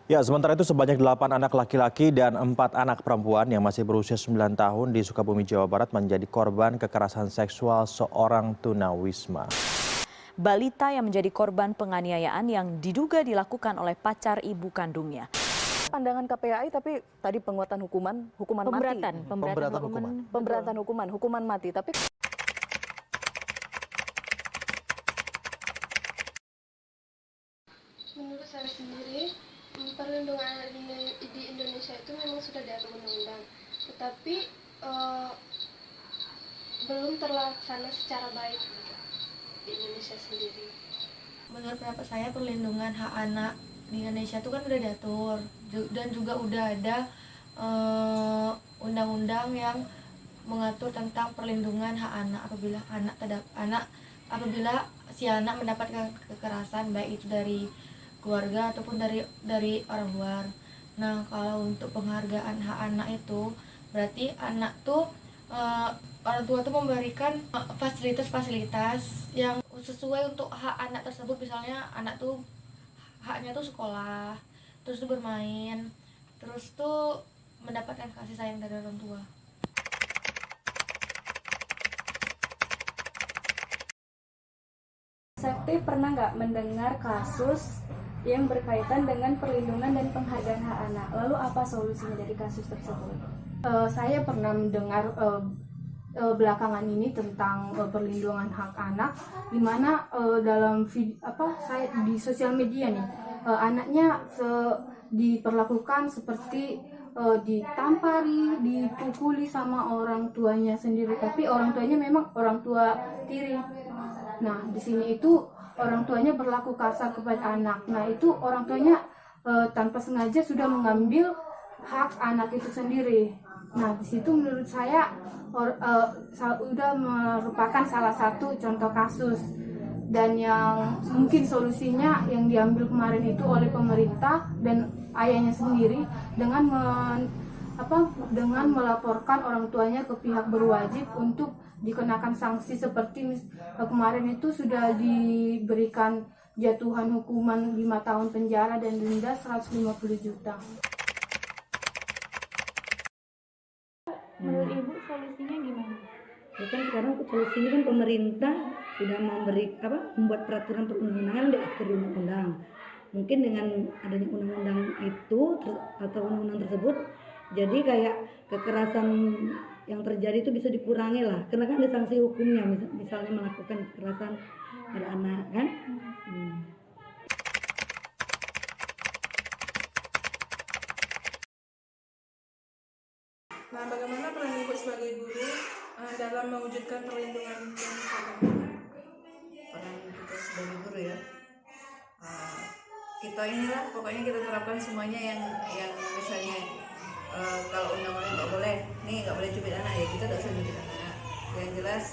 Ya, sementara itu sebanyak 8 anak laki-laki dan 4 anak perempuan yang masih berusia 9 tahun di Sukabumi, Jawa Barat menjadi korban kekerasan seksual seorang tunawisma. Balita yang menjadi korban penganiayaan yang diduga dilakukan oleh pacar ibu kandungnya. Pandangan KPAI tapi tadi penguatan hukuman mati. Hukuman mati. Tapi menurut saya sendiri, perlindungan anak di Indonesia itu memang sudah diatur undang-undang, tetapi belum terlaksana secara baik di Indonesia sendiri. Menurut pendapat saya, perlindungan hak anak di Indonesia itu kan udah diatur dan juga udah ada undang-undang yang mengatur tentang perlindungan hak anak apabila si anak mendapatkan kekerasan, baik itu dari keluarga ataupun dari orang luar. Nah, kalau untuk penghargaan hak anak itu berarti anak tuh orang tua tuh memberikan fasilitas-fasilitas yang sesuai untuk hak anak tersebut. Misalnya anak tuh haknya tuh sekolah, terus tuh bermain, terus tuh mendapatkan kasih sayang dari orang tua. Sakti pernah nggak mendengar kasus yang berkaitan dengan perlindungan dan penghargaan hak anak? Lalu apa solusinya dari kasus tersebut? Saya pernah mendengar belakangan ini tentang perlindungan hak anak, di mana dalam saya di sosial media nih, anaknya diperlakukan seperti ditampari, dipukuli sama orang tuanya sendiri, tapi orang tuanya memang orang tua tiri. Nah, di sini itu orang tuanya berlaku kasar kepada anak. Nah, itu orang tuanya tanpa sengaja sudah mengambil hak anak itu sendiri. Nah, di situ menurut saya sudah merupakan salah satu contoh kasus, dan yang mungkin solusinya yang diambil kemarin itu oleh pemerintah dan ayahnya sendiri dengan dengan melaporkan orang tuanya ke pihak berwajib untuk dikenakan sanksi seperti kemarin itu sudah diberikan jatuhan hukuman 5 tahun penjara dan denda 150 juta. Menurut Ibu solusinya gimana? Ya kan sekarang solusinya kan pemerintah sudah membuat peraturan perundang-undangan, diatur undang-undang. Mungkin dengan adanya undang-undang itu atau undang-undang tersebut, jadi kayak kekerasan yang terjadi itu bisa dikurangi lah, karena kan ada sanksi hukumnya, misalnya melakukan kekerasan pada anak kan. Nah, bagaimana peran Ibu sebagai guru dalam mewujudkan perlindungan dan hak anak? Peran kita sebagai guru ya, kita inilah pokoknya kita terapkan semuanya yang misalnya kalau undang-undang nggak boleh cubit anak, ya kita tidak usah cubit anak. Yang jelas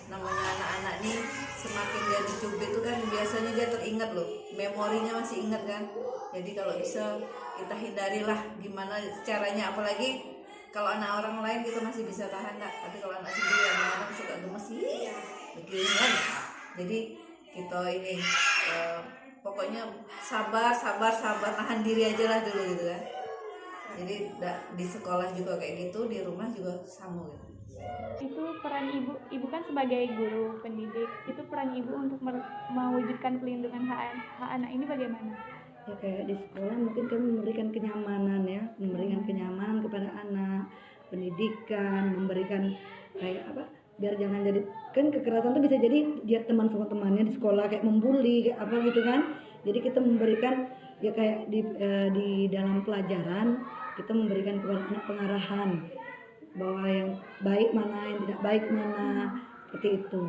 namanya anak-anak nih, semakin dia dicubit itu kan biasanya dia teringat loh, memorinya masih ingat kan. Jadi kalau bisa kita hindarilah gimana caranya, apalagi kalau anak orang lain kita masih bisa tahan tak, tapi kalau anak sendiri anak-anak suka gemes begini kan. Jadi kita ini pokoknya sabar, tahan diri aja lah dulu gitu kan. Jadi di sekolah juga kayak gitu, di rumah juga sama gitu. Itu peran Ibu kan sebagai guru pendidik, itu peran Ibu untuk mewujudkan pelindungan hak anak ini bagaimana? Ya kayak di sekolah mungkin kami memberikan kenyamanan kepada anak, pendidikan, memberikan kayak biar jangan jadi, kan kekerasan itu bisa jadi dia teman sama temannya di sekolah kayak membuli kayak apa gitu kan. Jadi kita memberikan ya kayak di dalam pelajaran kita memberikan kepada anak pengarahan bahwa yang baik mana, yang tidak baik mana, seperti itu.